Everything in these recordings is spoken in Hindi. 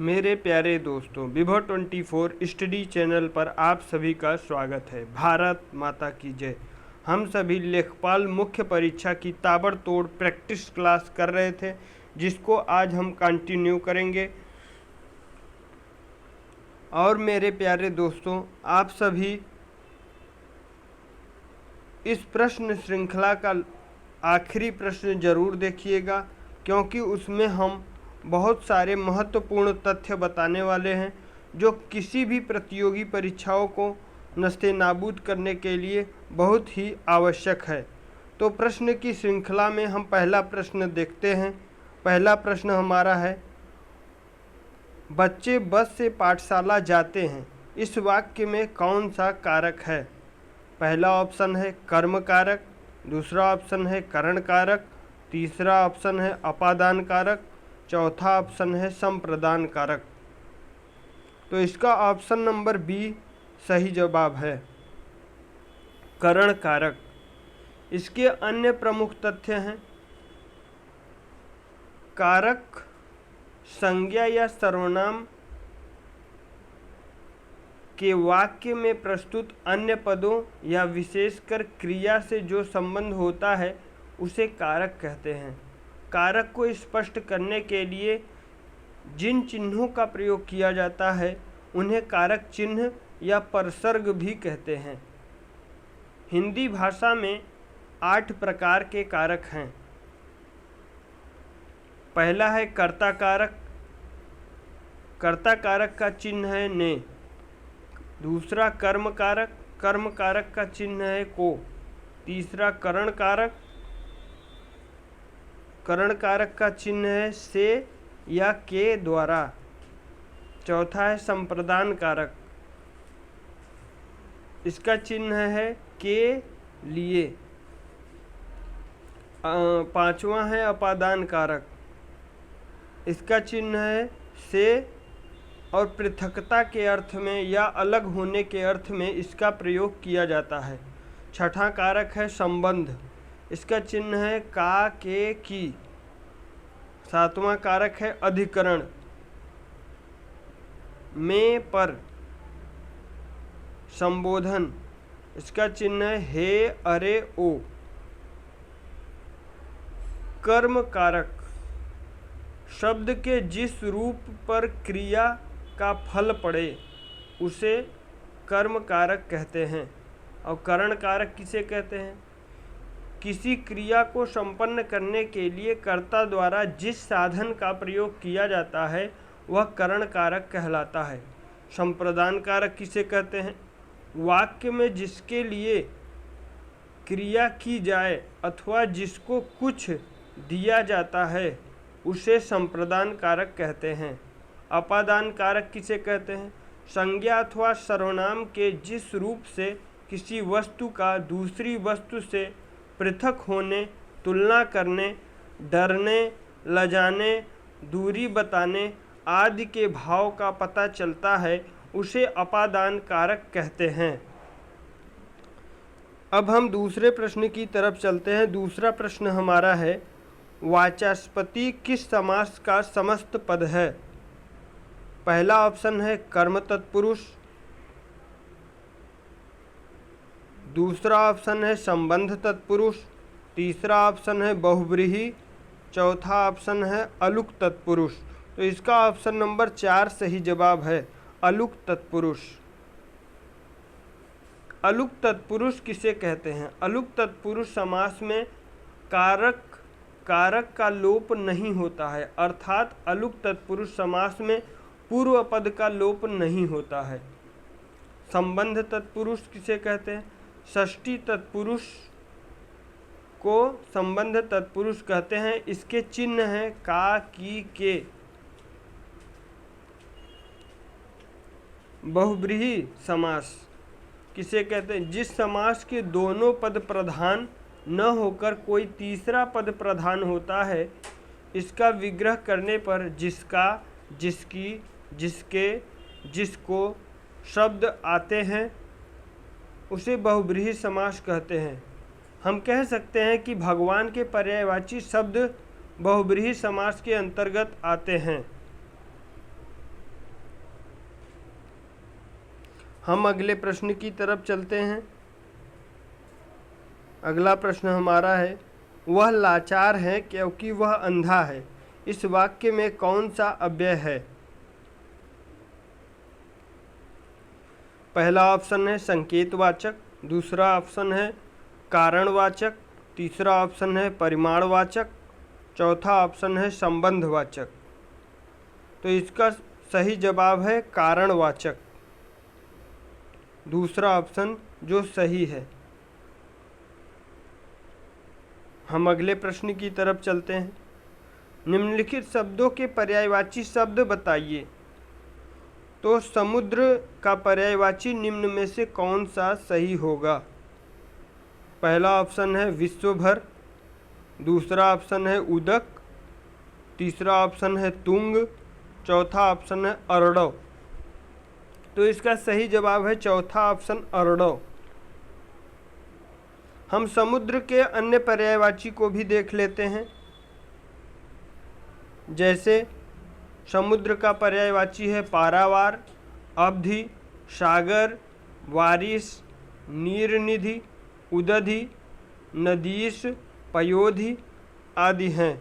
मेरे प्यारे दोस्तों, विभव 24 स्टडी चैनल पर आप सभी का स्वागत है। भारत माता की जय। हम सभी लेखपाल मुख्य परीक्षा की ताबड़तोड़ प्रैक्टिस क्लास कर रहे थे, जिसको आज हम कंटिन्यू करेंगे। और मेरे प्यारे दोस्तों, आप सभी इस प्रश्न श्रृंखला का आखिरी प्रश्न जरूर देखिएगा, क्योंकि उसमें हम बहुत सारे महत्वपूर्ण तथ्य बताने वाले हैं जो किसी भी प्रतियोगी परीक्षाओं को नस्ते-नाबूद करने के लिए बहुत ही आवश्यक है। तो प्रश्न की श्रृंखला में हम पहला प्रश्न देखते हैं। पहला प्रश्न हमारा है, बच्चे बस से पाठशाला जाते हैं, इस वाक्य में कौन सा कारक है? पहला ऑप्शन है कर्म कारक, दूसरा ऑप्शन है करण कारक, तीसरा ऑप्शन है अपादान कारक, चौथा ऑप्शन है संप्रदान कारक। तो इसका ऑप्शन नंबर बी सही जवाब है, करण कारक। इसके अन्य प्रमुख तथ्य हैं, कारक संज्ञा या सर्वनाम के वाक्य में प्रस्तुत अन्य पदों या विशेषकर क्रिया से जो संबंध होता है उसे कारक कहते हैं। कारक को स्पष्ट करने के लिए जिन चिन्हों का प्रयोग किया जाता है उन्हें कारक चिन्ह या परसर्ग भी कहते हैं। हिंदी भाषा में 8 प्रकार के कारक हैं। पहला है कर्ता कारक। कर्ता कारक का चिन्ह है ने। दूसरा कर्म कारक। कर्म कारक का चिन्ह है को। तीसरा करण कारक। करण कारक का चिन्ह है से या के द्वारा। चौथा है संप्रदान कारक, इसका चिन्ह है के लिए। पांचवा है अपादान कारक, इसका चिन्ह है से और पृथकता के अर्थ में या अलग होने के अर्थ में इसका प्रयोग किया जाता है। छठा कारक है संबंध, इसका चिन्ह है का के की। सातवां कारक है अधिकरण, में पर। संबोधन, इसका चिन्ह है हे अरे ओ। कर्म कारक, शब्द के जिस रूप पर क्रिया का फल पड़े उसे कर्म कारक कहते हैं। और करण कारक किसे कहते हैं? किसी क्रिया को संपन्न करने के लिए कर्ता द्वारा जिस साधन का प्रयोग किया जाता है वह करण कारक कहलाता है। संप्रदान कारक किसे कहते हैं? वाक्य में जिसके लिए क्रिया की जाए अथवा जिसको कुछ दिया जाता है उसे संप्रदान कारक कहते हैं। अपादान कारक किसे कहते हैं? संज्ञा अथवा सर्वनाम के जिस रूप से किसी वस्तु का दूसरी वस्तु से पृथक होने, तुलना करने, डरने, लजाने, दूरी बताने आदि के भाव का पता चलता है उसे अपादान कारक कहते हैं। अब हम दूसरे प्रश्न की तरफ चलते हैं। दूसरा प्रश्न हमारा है, वाचस्पति किस समास का समस्त पद है? पहला ऑप्शन है कर्म तत्पुरुष, दूसरा ऑप्शन है संबंध तत्पुरुष, तीसरा ऑप्शन है बहुव्रीहि, चौथा ऑप्शन है अलुक तत्पुरुष। तो इसका ऑप्शन नंबर 4 सही जवाब है, अलुक तत्पुरुष। अलुक तत्पुरुष किसे कहते हैं? अलुक तत्पुरुष समास में कारक का लोप नहीं होता है, अर्थात अलुक तत्पुरुष समास में पूर्व पद का लोप नहीं होता है। संबंध तत्पुरुष किसे कहते हैं? षष्ठी तत्पुरुष को संबंध तत्पुरुष कहते हैं। इसके चिन्ह हैं का, की, के। बहुव्रीहि समास किसे कहते हैं? जिस समास के दोनों पद प्रधान न होकर कोई तीसरा पद प्रधान होता है, इसका विग्रह करने पर जिसका, जिसकी, जिसके, जिसको शब्द आते हैं उसे बहुव्रीहि समास कहते हैं। हम कह सकते हैं कि भगवान के पर्यायवाची शब्द बहुव्रीहि समास के अंतर्गत आते हैं। हम अगले प्रश्न की तरफ चलते हैं। अगला प्रश्न हमारा है, वह लाचार है क्योंकि वह अंधा है। इस वाक्य में कौन सा अव्यय है? पहला ऑप्शन है संकेतवाचक, दूसरा ऑप्शन है कारणवाचक, तीसरा ऑप्शन है परिमाणवाचक, चौथा ऑप्शन है संबंधवाचक। तो इसका सही जवाब है कारणवाचक, दूसरा ऑप्शन जो सही है। हम अगले प्रश्न की तरफ चलते हैं। निम्नलिखित शब्दों के पर्यायवाची शब्द बताइए। तो समुद्र का पर्यायवाची निम्न में से कौन सा सही होगा? पहला ऑप्शन है विश्वभर, दूसरा ऑप्शन है उदक, तीसरा ऑप्शन है तुंग, चौथा ऑप्शन है अर्णव। तो इसका सही जवाब है चौथा ऑप्शन अर्णव। हम समुद्र के अन्य पर्यायवाची को भी देख लेते हैं। जैसे समुद्र का पर्यायवाची है पारावार, अवधि, सागर, वारिस, नीरनिधि, उदधि, नदीश, पयोधि आदि हैं।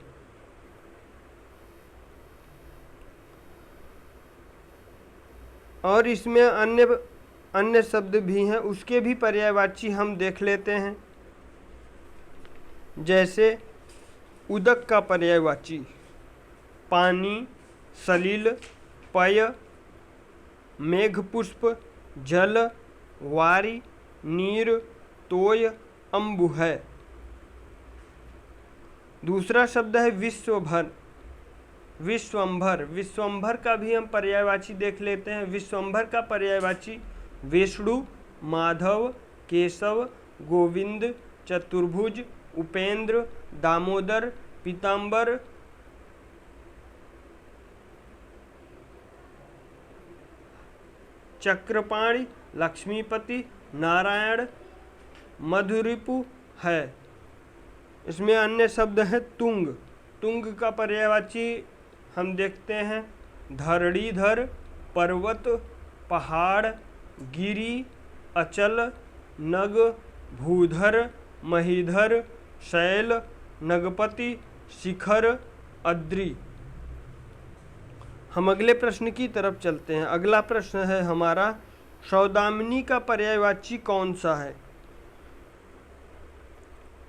और इसमें अन्य शब्द भी हैं, उसके भी पर्यायवाची हम देख लेते हैं। जैसे उदक का पर्यायवाची पानी, सलिल, पय, मेघपुष्प, जल, वारी, नीर, तोय, अम्बु है। दूसरा शब्द है विश्वभर, विश्वंभर। विश्वंभर का भी हम पर्यायवाची देख लेते हैं। विश्वंभर का पर्यायवाची विष्णु, माधव, केशव, गोविंद, चतुर्भुज, उपेंद्र, दामोदर, पीताम्बर, चक्रपाणि, लक्ष्मीपति, नारायण, मधुरिपु है। इसमें अन्य शब्द है तुंग। तुंग का पर्यायवाची हम देखते हैं धरणीधर, पर्वत, पहाड़, गिरि, अचल, नग, भूधर, महीधर, शैल, नगपति, शिखर, अद्रि। हम अगले प्रश्न की तरफ चलते हैं। अगला प्रश्न है हमारा, सौदामिनी का पर्यायवाची कौन सा है?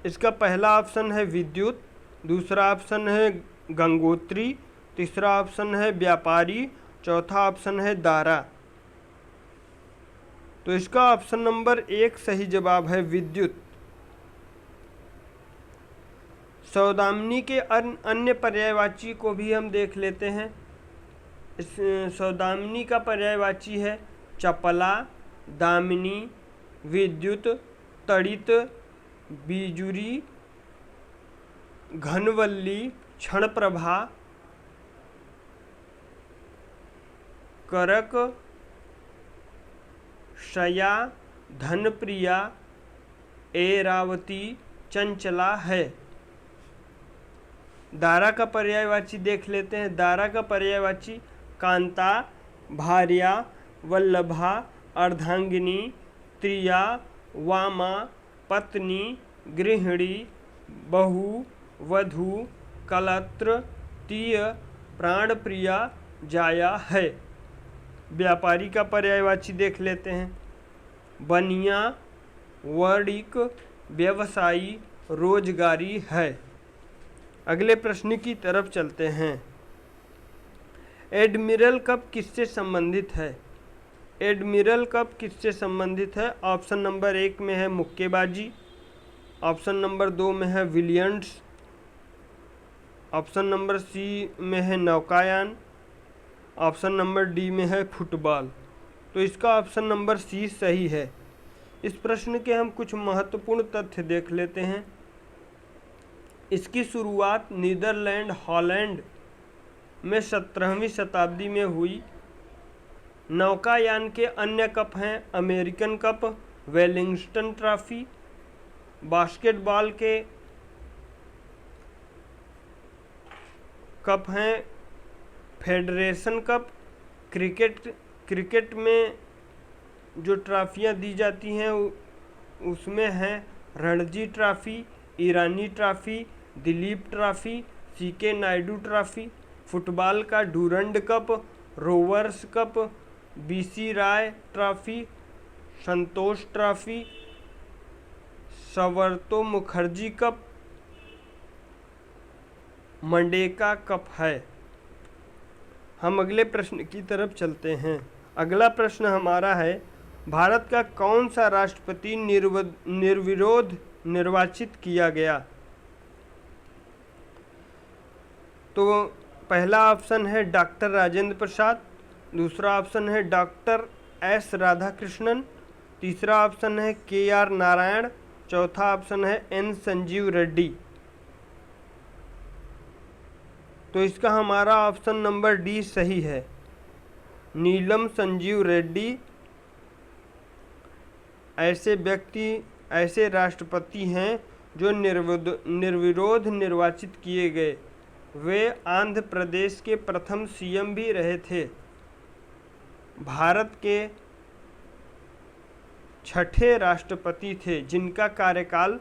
इसका पहला ऑप्शन है विद्युत, दूसरा ऑप्शन है गंगोत्री, तीसरा ऑप्शन है व्यापारी, चौथा ऑप्शन है दारा। तो इसका ऑप्शन नंबर 1 सही जवाब है विद्युत। सौदामिनी के अन्य पर्यायवाची को भी हम देख लेते हैं। इस सौदामिनी का पर्यायवाची है चपला, दामिनी, विद्युत, तड़ित, बीजुरी, घनवल्ली, क्षणप्रभा, करक, शया, धनप्रिया, ऐरावती, चंचला है। दारा का पर्यायवाची देख लेते हैं। दारा का पर्यायवाची कांता, भार्या, वल्लभा, अर्धांगिनी, त्रिया, वामा, पत्नी, गृहिणी, बहु, वधू, कलत्र, तीय, प्राणप्रिया, जाया है। व्यापारी का पर्यायवाची देख लेते हैं। बनिया, वर्णिक, व्यवसायी, रोजगारी है। अगले प्रश्न की तरफ चलते हैं। एडमिरल कप किससे संबंधित है? एडमिरल कप किससे संबंधित है? ऑप्शन नंबर 1 में है मुक्केबाजी, ऑप्शन नंबर 2 में है विलियर्ड्स, ऑप्शन नंबर सी में है नौकायान, ऑप्शन नंबर डी में है फुटबॉल। तो इसका ऑप्शन नंबर सी सही है। इस प्रश्न के हम कुछ महत्वपूर्ण तथ्य देख लेते हैं। इसकी शुरुआत नीदरलैंड, हॉलैंड में 17वीं शताब्दी में हुई। नौकायान के अन्य कप हैं American cup, Wellington trophy, basketball के कप हैं फेडरेशन कप, क्रिकेट में जो ट्रॉफियाँ दी जाती हैं उसमें हैं Ranji trophy, Irani trophy, Duleep trophy, CK Naidu trophy, football का Durand cup, Rovers cup, BC Roy trophy, Santosh trophy, Subroto Mukherjee cup, मंडेका कप है। हम अगले प्रश्न की तरफ चलते हैं। अगला प्रश्न हमारा है, भारत का कौन सा राष्ट्रपति निर्विरोध निर्वाचित किया गया? तो पहला ऑप्शन है डॉक्टर राजेंद्र प्रसाद, दूसरा ऑप्शन है डॉक्टर एस राधाकृष्णन, तीसरा ऑप्शन है KR नारायण, चौथा ऑप्शन है N संजीव रेड्डी। तो इसका हमारा ऑप्शन नंबर डी सही है। नीलम संजीव रेड्डी ऐसे व्यक्ति, ऐसे राष्ट्रपति हैं जो निर्विरोध निर्वाचित किए गए। वे आंध्र प्रदेश के प्रथम CM भी रहे थे। भारत के छठे राष्ट्रपति थे जिनका कार्यकाल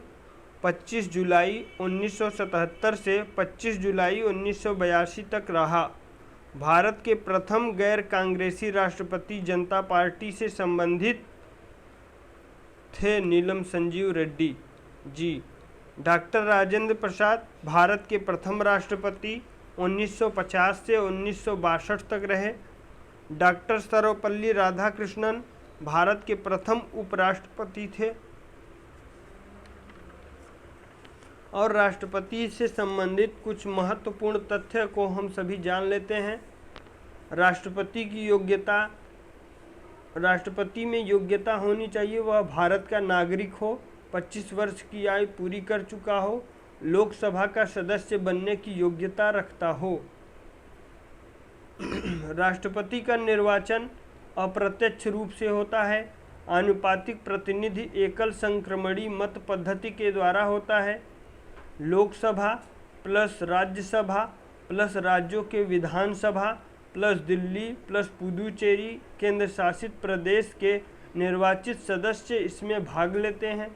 25 जुलाई 1977 से 25 जुलाई 1982 तक रहा। भारत के प्रथम गैर कांग्रेसी राष्ट्रपति जनता पार्टी से संबंधित थे नीलम संजीव रेड्डी जी। डॉक्टर राजेंद्र प्रसाद भारत के प्रथम राष्ट्रपति 1950 से 1962 तक रहे। डॉक्टर सर्वपल्ली राधाकृष्णन भारत के प्रथम उपराष्ट्रपति थे। और राष्ट्रपति से संबंधित कुछ महत्वपूर्ण तथ्य को हम सभी जान लेते हैं। राष्ट्रपति की योग्यता, राष्ट्रपति में योग्यता होनी चाहिए वह भारत का नागरिक हो, 25 वर्ष की आयु पूरी कर चुका हो, लोकसभा का सदस्य बनने की योग्यता रखता हो। राष्ट्रपति का निर्वाचन अप्रत्यक्ष रूप से होता है। आनुपातिक प्रतिनिधि एकल संक्रमणी मत पद्धति के द्वारा होता है। लोकसभा प्लस राज्यसभा प्लस राज्यों के विधानसभा प्लस दिल्ली प्लस पुदुचेरी केंद्र शासित प्रदेश के निर्वाचित सदस्य इसमें भाग लेते हैं।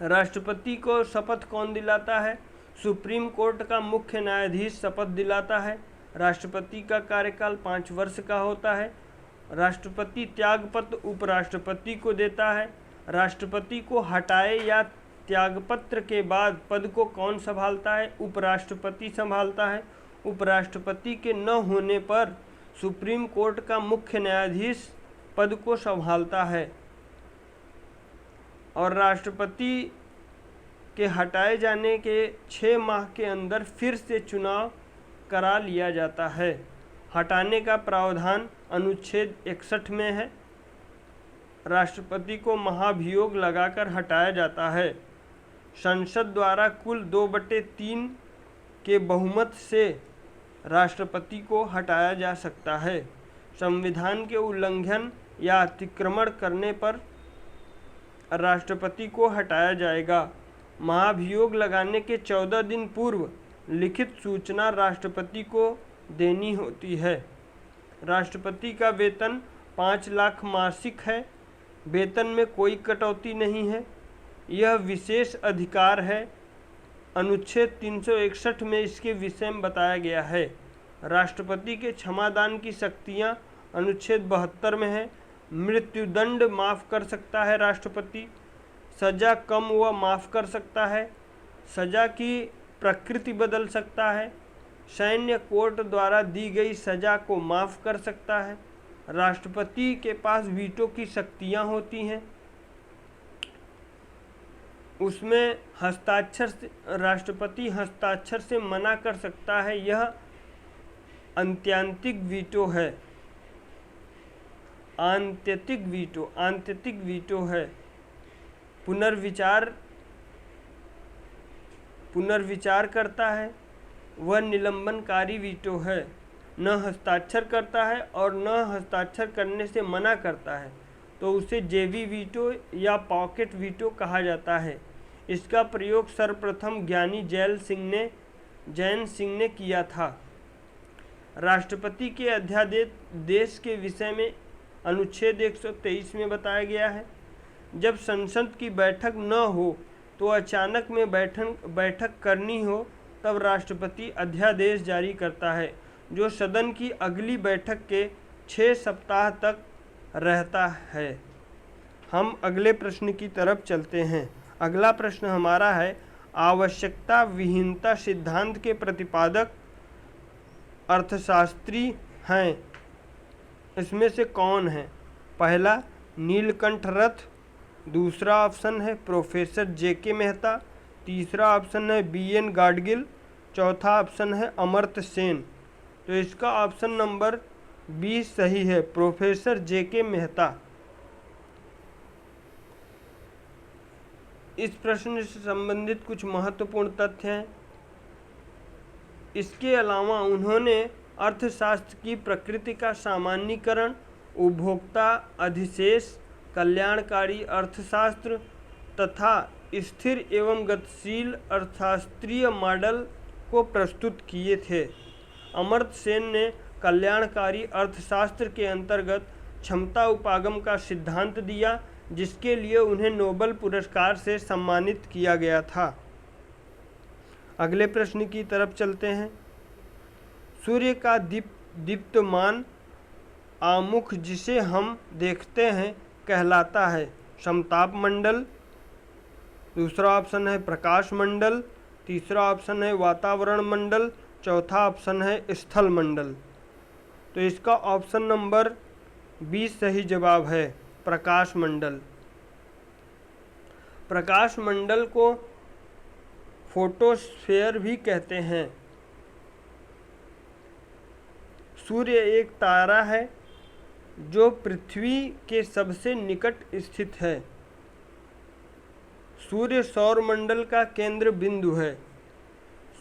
राष्ट्रपति को शपथ कौन दिलाता है? सुप्रीम कोर्ट का मुख्य न्यायाधीश शपथ दिलाता है। राष्ट्रपति का कार्यकाल 5 वर्ष का होता है। राष्ट्रपति त्यागपत्र उपराष्ट्रपति को देता है। राष्ट्रपति को हटाए या त्यागपत्र के बाद पद को कौन संभालता है? उपराष्ट्रपति संभालता है। उपराष्ट्रपति के न होने पर सुप्रीम कोर्ट का मुख्य न्यायाधीश पद को संभालता है। और राष्ट्रपति के हटाए जाने के 6 माह के अंदर फिर से चुनाव करा लिया जाता है। हटाने का प्रावधान अनुच्छेद 61 में है। राष्ट्रपति को महाभियोग लगाकर हटाया जाता है। संसद द्वारा कुल 2/3 के बहुमत से राष्ट्रपति को हटाया जा सकता है। संविधान के उल्लंघन या अतिक्रमण करने पर राष्ट्रपति को हटाया जाएगा। महाभियोग लगाने के 14 दिन पूर्व लिखित सूचना राष्ट्रपति को देनी होती है। राष्ट्रपति का वेतन 5 लाख मासिक है। वेतन में कोई कटौती नहीं है। यह विशेष अधिकार है। अनुच्छेद 361 में इसके विषय में बताया गया है। राष्ट्रपति के क्षमादान की शक्तियाँ अनुच्छेद 72 में है। मृत्युदंड माफ़ कर सकता है राष्ट्रपति। सज़ा कम व माफ़ कर सकता है। सज़ा की प्रकृति बदल सकता है। सैन्य कोर्ट द्वारा दी गई सज़ा को माफ़ कर सकता है। राष्ट्रपति के पास वीटो की शक्तियाँ होती हैं। उसमें राष्ट्रपति हस्ताक्षर से मना कर सकता है। यह आत्यंतिक वीटो है। आत्यंतिक वीटो है। पुनर्विचार करता है। वह निलंबनकारी वीटो है। न हस्ताक्षर करता है और न हस्ताक्षर करने से मना करता है तो उसे जेबी वीटो या पॉकेट वीटो कहा जाता है। इसका प्रयोग सर्वप्रथम ज्ञानी जैन सिंह ने किया था। राष्ट्रपति के अध्यादेश के विषय में अनुच्छेद 123 में बताया गया है। जब संसद की बैठक न हो तो अचानक में बैठक करनी हो तब राष्ट्रपति अध्यादेश जारी करता है, जो सदन की अगली बैठक के 6 सप्ताह तक रहता है। हम अगले प्रश्न की तरफ चलते हैं। अगला प्रश्न हमारा है, आवश्यकता विहीनता सिद्धांत के प्रतिपादक अर्थशास्त्री हैं, इसमें से कौन है? पहला नीलकंठ रथ, दूसरा ऑप्शन है प्रोफेसर जेके मेहता, तीसरा ऑप्शन है बीएन गाडगिल, चौथा ऑप्शन है अमर्त्य सेन। तो इसका ऑप्शन नंबर 20 सही है, प्रोफेसर जेके मेहता। इस प्रश्न से संबंधित कुछ महत्वपूर्ण तथ्य हैं। इसके अलावा उन्होंने अर्थशास्त्र की प्रकृति का सामान्यीकरण, उपभोक्ता अधिशेष, कल्याणकारी अर्थशास्त्र तथा स्थिर एवं गतिशील अर्थशास्त्रीय मॉडल को प्रस्तुत किए थे। अमर्त्य सेन ने कल्याणकारी अर्थशास्त्र के अंतर्गत क्षमता उपागम का सिद्धांत दिया, जिसके लिए उन्हें नोबेल पुरस्कार से सम्मानित किया गया था। अगले प्रश्न की तरफ चलते हैं। सूर्य का दीप्तमान आमुख जिसे हम देखते हैं कहलाता है समताप मंडल, दूसरा ऑप्शन है प्रकाश मंडल, तीसरा ऑप्शन है वातावरण मंडल, चौथा ऑप्शन है स्थल मंडल। तो इसका ऑप्शन नंबर 20 सही जवाब है, प्रकाश मंडल। प्रकाश मंडल को फोटोस्फीयर भी कहते हैं। सूर्य एक तारा है जो पृथ्वी के सबसे निकट स्थित है। सूर्य सौर मंडल का केंद्र बिंदु है।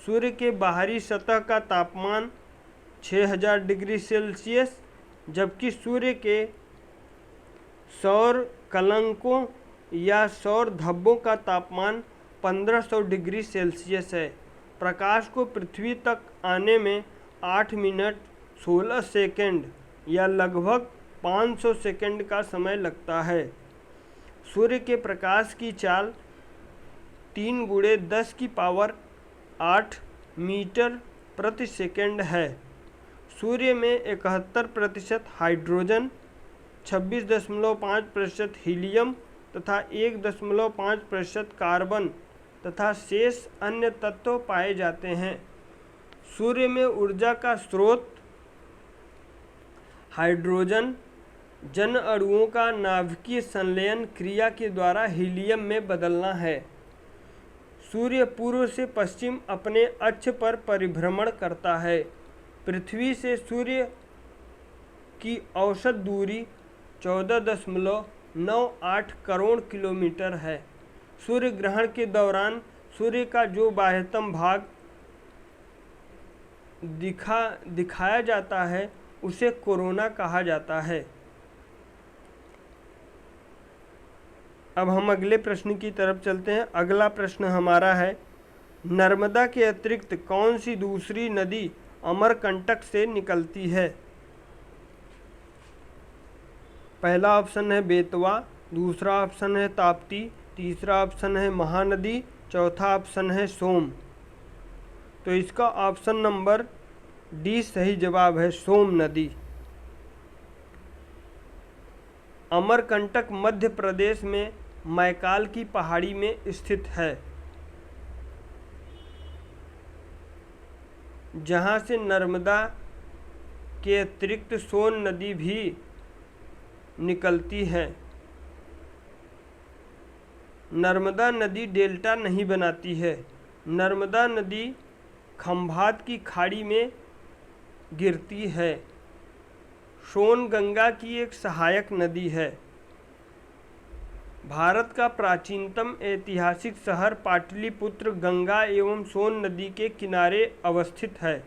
सूर्य के बाहरी सतह का तापमान 6000 डिग्री सेल्सियस, जबकि सूर्य के सौर कलंकों या सौर धब्बों का तापमान 1500 डिग्री सेल्सियस है। प्रकाश को पृथ्वी तक आने में 8 मिनट 16 सेकंड या लगभग 500 सेकंड का समय लगता है। सूर्य के प्रकाश की चाल 3 × 10⁸ मीटर प्रति सेकंड है। सूर्य में 71% हाइड्रोजन, 26.5% हीलियम तथा 1.5% कार्बन तथा शेष अन्य तत्व पाए जाते हैं। सूर्य में ऊर्जा का स्रोत हाइड्रोजन जन अणुओं का नाभिकीय संलयन क्रिया के द्वारा हीलियम में बदलना है। सूर्य पूर्व से पश्चिम अपने अक्ष पर परिभ्रमण करता है। पृथ्वी से सूर्य की औसत दूरी 14.98 करोड़ किलोमीटर है। सूर्य ग्रहण के दौरान सूर्य का जो बाह्यतम भाग दिखाया जाता है उसे कोरोना कहा जाता है। अब हम अगले प्रश्न की तरफ चलते हैं। अगला प्रश्न हमारा है, नर्मदा के अतिरिक्त कौन सी दूसरी नदी अमरकंटक से निकलती है? पहला ऑप्शन है बेतवा, दूसरा ऑप्शन है ताप्ती, तीसरा ऑप्शन है महानदी, चौथा ऑप्शन है सोम। तो इसका ऑप्शन नंबर डी सही जवाब है, सोम नदी। अमरकंटक मध्य प्रदेश में मैकाल की पहाड़ी में स्थित है, जहाँ से नर्मदा के अतिरिक्त सोन नदी भी निकलती है। नर्मदा नदी डेल्टा नहीं बनाती है। नर्मदा नदी खंभात की खाड़ी में गिरती है। सोन गंगा की एक सहायक नदी है। भारत का प्राचीनतम ऐतिहासिक शहर पाटलिपुत्र गंगा एवं सोन नदी के किनारे अवस्थित है।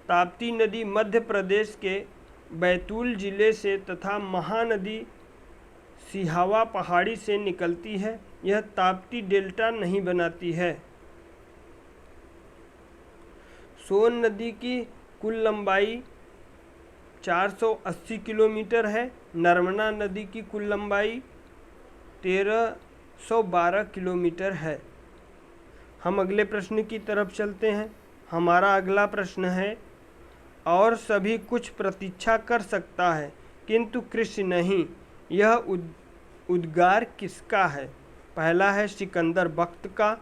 ताप्ती नदी मध्य प्रदेश के बैतूल जिले से तथा महानदी सिहावा पहाड़ी से निकलती है। यह ताप्ती डेल्टा नहीं बनाती है। सोन नदी की कुल लंबाई 480 किलोमीटर है। नर्मदा नदी की कुल लंबाई 1312 किलोमीटर है। हम अगले प्रश्न की तरफ चलते हैं। हमारा अगला प्रश्न है, और सभी कुछ प्रतीक्षा कर सकता है किंतु कृषि नहीं, यह उद्गार किसका है? पहला है सिकंदर बख्त का,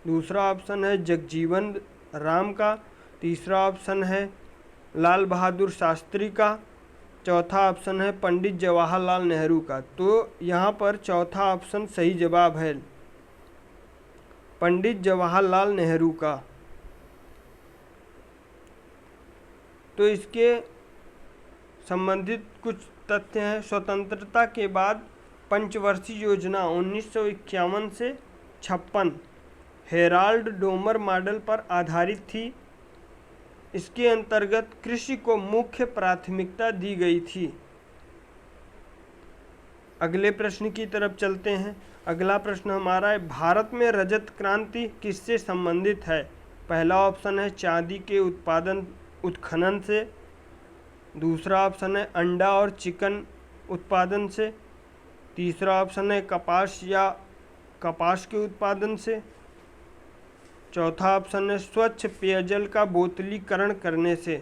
दूसरा ऑप्शन है जगजीवन राम का, तीसरा ऑप्शन है लाल बहादुर शास्त्री का, चौथा ऑप्शन है पंडित जवाहरलाल नेहरू का। तो यहाँ पर चौथा ऑप्शन सही जवाब है, पंडित जवाहरलाल नेहरू का। तो इसके संबंधित कुछ तथ्य हैं। स्वतंत्रता के बाद पंचवर्षीय योजना 1951 से 56 हेराल्ड डोमर मॉडल पर आधारित थी। इसके अंतर्गत कृषि को मुख्य प्राथमिकता दी गई थी। अगले प्रश्न की तरफ चलते हैं। अगला प्रश्न हमारा है, भारत में रजत क्रांति किससे संबंधित है? पहला ऑप्शन है चांदी के उत्खनन से, दूसरा ऑप्शन है अंडा और चिकन उत्पादन से, तीसरा ऑप्शन है कपास या कपास के उत्पादन से, चौथा ऑप्शन है स्वच्छ पेयजल का बोतलीकरण करने से।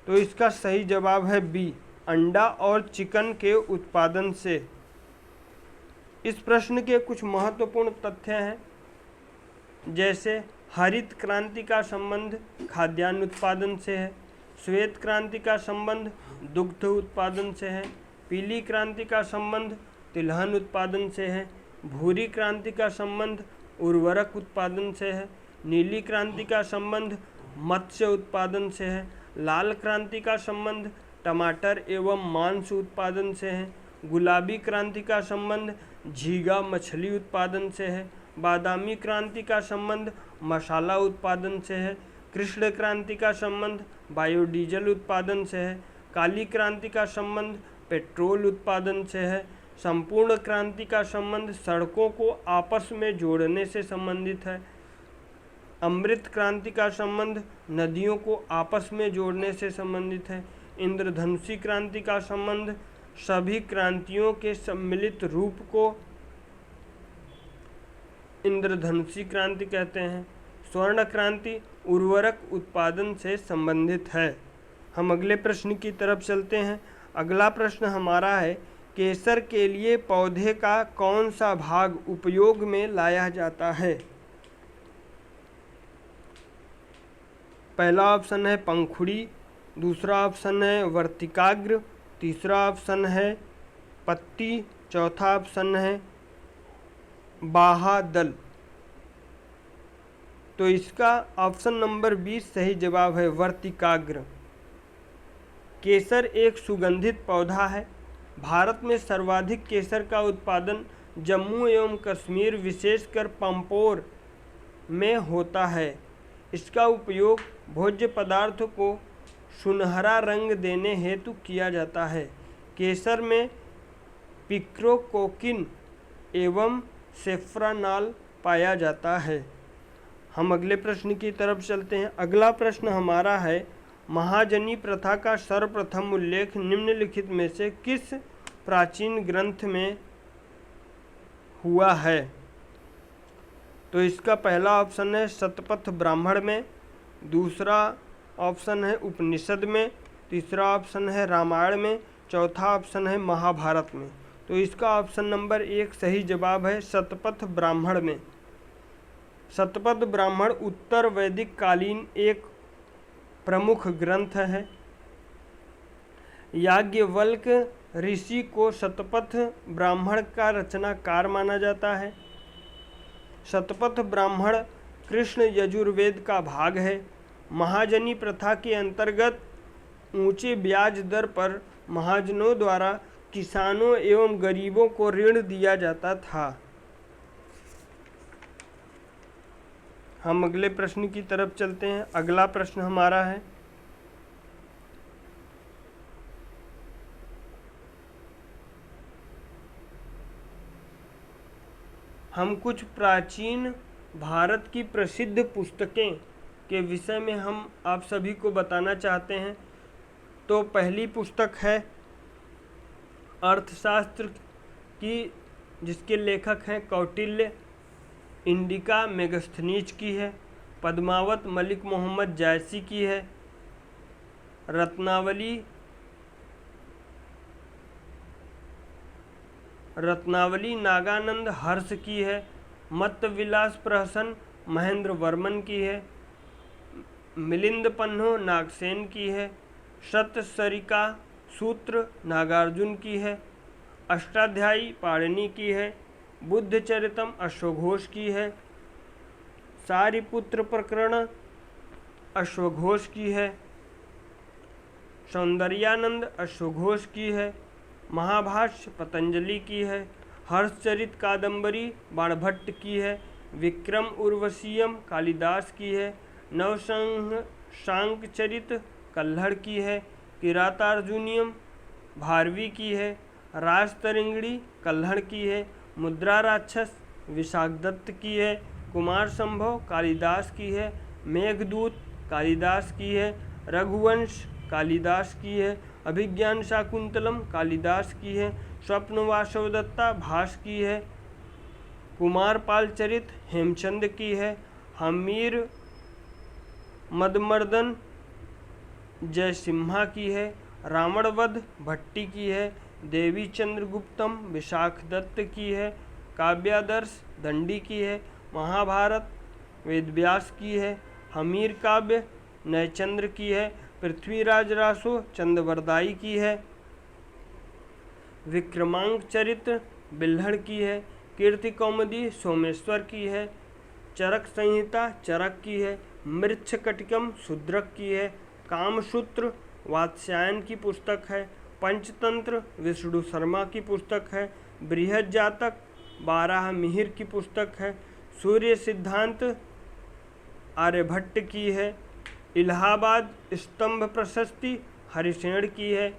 तो इसका सही जवाब है बी, अंडा और चिकन के उत्पादन से। इस प्रश्न के कुछ महत्वपूर्ण तथ्य हैं, जैसे हरित क्रांति का संबंध खाद्यान्न उत्पादन से है, श्वेत क्रांति का संबंध दुग्ध उत्पादन से है, पीली क्रांति का संबंध तिलहन उत्पादन से है, भूरी क्रांति का संबंध उर्वरक उत्पादन से है, नीली क्रांति का संबंध मत्स्य उत्पादन से है, लाल क्रांति का संबंध टमाटर एवं मांस उत्पादन से है, गुलाबी क्रांति का संबंध झींगा मछली उत्पादन से है, बादामी क्रांति का संबंध मसाला उत्पादन से है, कृष्ण क्रांति का संबंध बायोडीजल उत्पादन से है, काली क्रांति का संबंध पेट्रोल उत्पादन से है, संपूर्ण क्रांति का संबंध सड़कों को आपस में जोड़ने से संबंधित है, अमृत क्रांति का संबंध नदियों को आपस में जोड़ने से संबंधित है, इंद्रधनुषी क्रांति का संबंध सभी क्रांतियों के सम्मिलित रूप को इंद्रधनुषी क्रांति कहते हैं, स्वर्ण क्रांति उर्वरक उत्पादन से संबंधित है। हम अगले प्रश्न की तरफ चलते हैं। अगला प्रश्न हमारा है, केसर के लिए पौधे का कौन सा भाग उपयोग में लाया जाता है? पहला ऑप्शन है पंखुड़ी, दूसरा ऑप्शन है वर्तिकाग्र, तीसरा ऑप्शन है पत्ती, चौथा ऑप्शन है बाहादल। तो इसका ऑप्शन नंबर 20 सही जवाब है, वर्तिकाग्र। केसर एक सुगंधित पौधा है। भारत में सर्वाधिक केसर का उत्पादन जम्मू एवं कश्मीर विशेषकर पंपोर में होता है। इसका उपयोग भोज्य पदार्थ को सुनहरा रंग देने हेतु किया जाता है। केसर में पिक्रोकोकिन एवं सेफ्रानॉल पाया जाता है। हम अगले प्रश्न की तरफ चलते हैं। अगला प्रश्न हमारा है, महाजनी प्रथा का सर्वप्रथम उल्लेख निम्नलिखित में से किस प्राचीन ग्रंथ में हुआ है? तो इसका पहला ऑप्शन है शतपथ ब्राह्मण में, दूसरा ऑप्शन है उपनिषद में, तीसरा ऑप्शन है रामायण में, चौथा ऑप्शन है महाभारत में। तो इसका ऑप्शन नंबर 1 सही जवाब है, शतपथ ब्राह्मण में। शतपथ ब्राह्मण उत्तर वैदिक कालीन एक प्रमुख ग्रंथ है। याज्ञवल्क ऋषि को शतपथ ब्राह्मण का रचनाकार माना जाता है। शतपथ ब्राह्मण कृष्ण यजुर्वेद का भाग है। महाजनी प्रथा के अंतर्गत ऊंचे ब्याज दर पर महाजनों द्वारा किसानों एवं गरीबों को ऋण दिया जाता था। हम अगले प्रश्न की तरफ चलते हैं। अगला प्रश्न हमारा है, हम कुछ प्राचीन भारत की प्रसिद्ध पुस्तकें के विषय में हम आप सभी को बताना चाहते हैं। तो पहली पुस्तक है अर्थशास्त्र की, जिसके लेखक हैं कौटिल्य, इंडिका मेगास्थनीज की है। पद्मावत मलिक मोहम्मद जायसी की है। रत्नावली नागानंद हर्ष की है। मत्तविलास प्रहसन महेंद्र वर्मन की है। मिलिंद पन्हो नागसेन की है। शतसरिका सूत्र नागार्जुन की है। अष्टाध्यायी पाणिनि की है। बुद्ध चरितम अश्वघोष की है। सारिपुत्र प्रकरण अश्वघोष की है। सौंदर्यानंद अश्वघोष की है। महाभाष्य पतंजलि की है। हर्षचरित कादंबरी बाणभट्ट की है। विक्रम उर्वशीयम कालिदास की है। नवशंख कल्हड़ की है। किरातार्जुनीयम भारवी की है। राजतरंगिणी कल्हड़ की है। मुद्रा राक्षस विशाखदत्त की है। कुमार संभव कालिदास की है। मेघदूत कालिदास की है। रघुवंश कालिदास की है। अभिज्ञान शाकुंतलम कालिदास की है। स्वप्न वासवदत्ता भास की है। कुमारपाल चरित हेमचंद की है। हमीर मदमर्दन जयसिम्हा की है। रावणवध भट्टी की है। देवी चंद्रगुप्तम विशाखदत्त की है। काव्यादर्श दंडी की है। महाभारत वेदव्यास की है। हमीर काव्य नयचंद्र की है। पृथ्वीराज रासो चंदवरदाई की है। विक्रमांक चरित्र बिल्हड़ की है। कीर्ति कौमुदी सोमेश्वर की है। चरक संहिता चरक की है। मृच्छकटिकम शूद्रक की है। कामसूत्र वात्स्यायन की पुस्तक है। पंचतंत्र विष्णु शर्मा की पुस्तक है। बृहद जातक बारह मिहिर की पुस्तक है। सूर्य सिद्धांत आर्यभट्ट की है। इलाहाबाद स्तंभ प्रशस्ति हरिसेन की है।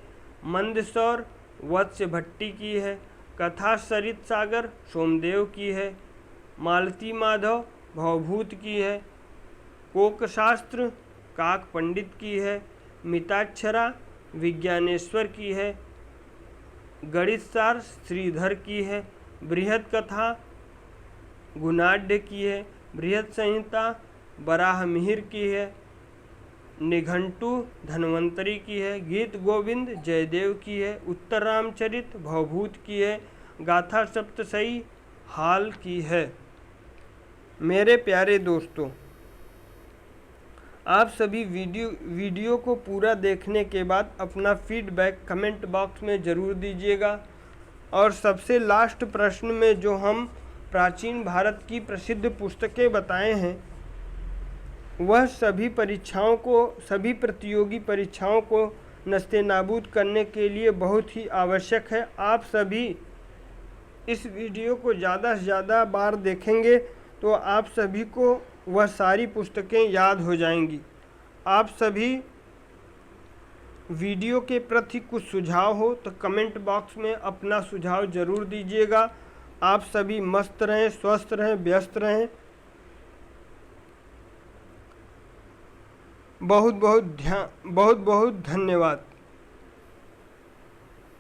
मंदसौर वत्स्य भट्टी की है। कथा सरित सागर सोमदेव की है। मालती माधव भवभूत की है। कोकशास्त्र काक पंडित की है। मिताक्षरा विज्ञानेश्वर की है। गणितसार श्रीधर की है। बृहद कथा गुणाढ़ की है। बृहद संहिता बराह मिहिर की है। निघंटू धन्वंतरी की है। गीत गोविंद जयदेव की है। उत्तर रामचरित भवभूत की है। गाथा सप्तशई हाल की है। मेरे प्यारे दोस्तों, आप सभी वीडियो को पूरा देखने के बाद अपना फीडबैक कमेंट बॉक्स में ज़रूर दीजिएगा। और सबसे लास्ट प्रश्न में जो हम प्राचीन भारत की प्रसिद्ध पुस्तकें बताए हैं, वह सभी प्रतियोगी परीक्षाओं को नस्ते-नाबूद करने के लिए बहुत ही आवश्यक है। आप सभी इस वीडियो को ज़्यादा से ज़्यादा बार देखेंगे तो आप सभी को वह सारी पुस्तकें याद हो जाएंगी। आप सभी वीडियो के प्रति कुछ सुझाव हो तो कमेंट बॉक्स में अपना सुझाव ज़रूर दीजिएगा। आप सभी मस्त रहें, स्वस्थ रहें, व्यस्त रहें। बहुत बहुत धन्यवाद।